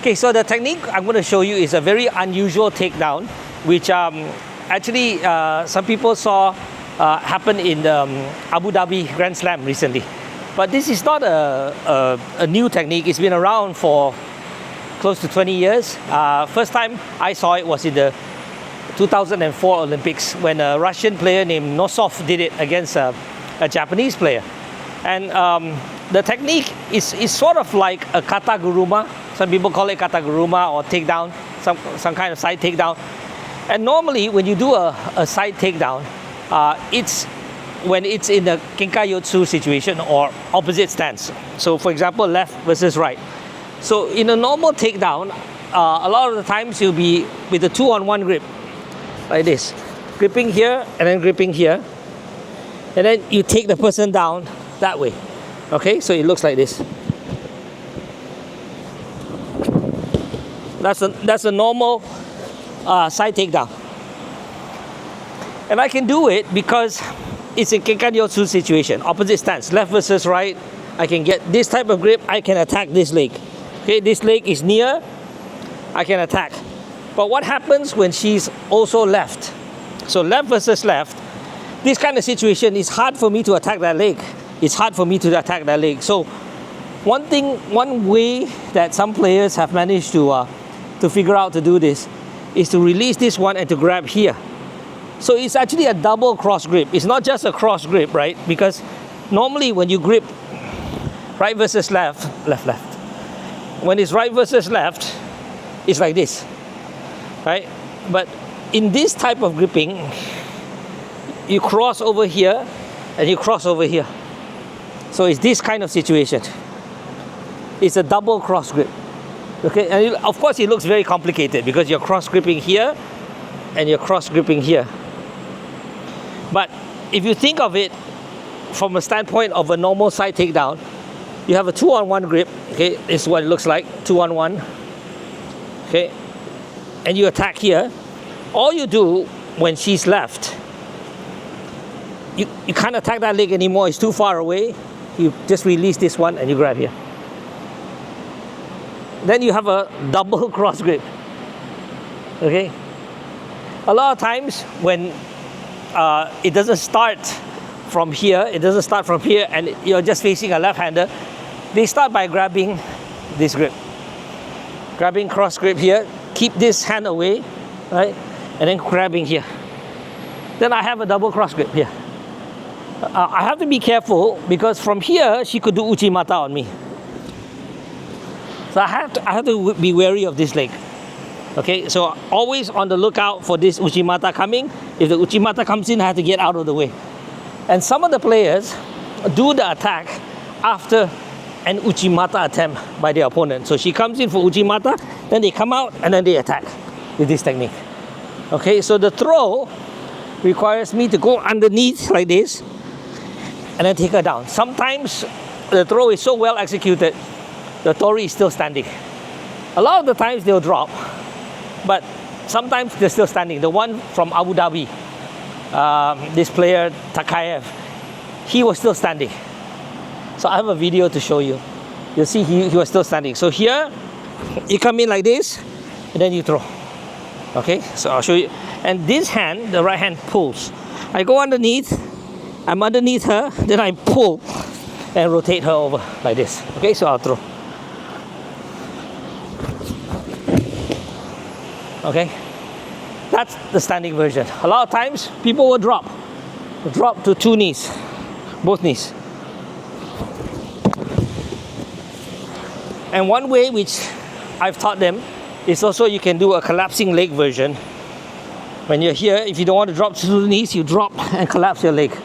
Okay, so the technique I'm going to show you is a very unusual takedown, which actually some people saw happen in the Abu Dhabi Grand Slam recently. But this is not a new technique. It's been around for close to 20 years. First time I saw it was in the 2004 Olympics when a Russian player named Nosov did it against a Japanese player. And the technique is sort of like a kataguruma. Some people call it kataguruma or takedown, some kind of side takedown. And normally when you do a side takedown, it's when it's in a kenkayotsu situation or opposite stance. So for example, left versus right. So in a normal takedown, a lot of the times you'll be with a 2-on-1 grip, like this. Gripping here and then gripping here. And then you take the person down that way. Okay, so it looks like this. That's a normal side takedown. And I can do it because it's a kenkayotsu situation, opposite stance, left versus right. I can get this type of grip, I can attack this leg. Okay, this leg is near, I can attack. But what happens when she's also left? So left versus left, this kind of situation is hard for me to attack that leg. It's hard for me to attack that leg. So one way that some players have managed to figure out to do this is to release this one and to grab here. So it's actually a double cross grip. It's not just a cross grip, right? Because normally when you grip right versus left, left. When it's right versus left, it's like this, right? But in this type of gripping, you cross over here and you cross over here. So it's this kind of situation. It's a double cross grip. Okay, and of course it looks very complicated because you're cross gripping here and you're cross gripping here. But if you think of it from a standpoint of a normal side takedown, you have a 2-on-1 grip. Okay, this is what it looks like, 2-on-1. Okay, and you attack here. All you do when she's left, you can't attack that leg anymore, it's too far away. You just release this one and you grab here. Then you have a double cross grip. Okay, a lot of times when it doesn't start from here, and you're just facing a left-hander, they start by grabbing this grip. Grabbing cross grip here, keep this hand away, right? And then grabbing here. Then I have a double cross grip here. I have to be careful because from here, she could do uchimata on me. So I have to be wary of this leg. Okay, so always on the lookout for this uchimata coming. If the uchimata comes in, I have to get out of the way. And some of the players do the attack after an uchimata attempt by their opponent. So she comes in for uchimata, then they come out and then they attack with this technique. Okay, so the throw requires me to go underneath like this and then take her down. Sometimes the throw is so well executed, the Tori is still standing. A lot of the times they'll drop, but sometimes they're still standing. The one from Abu Dhabi, this player Tckaev, he was still standing. So I have a video to show you. You'll see he was still standing. So here, you come in like this, and then you throw. Okay, so I'll show you. And this hand, the right hand pulls. I go underneath, I'm underneath her, then I pull and rotate her over like this. Okay, so I'll throw. Okay, that's the standing version. A lot of times, people will drop to 2 knees, both knees. And one way which I've taught them is also you can do a collapsing leg version. When you're here, if you don't want to drop to 2 knees, you drop and collapse your leg.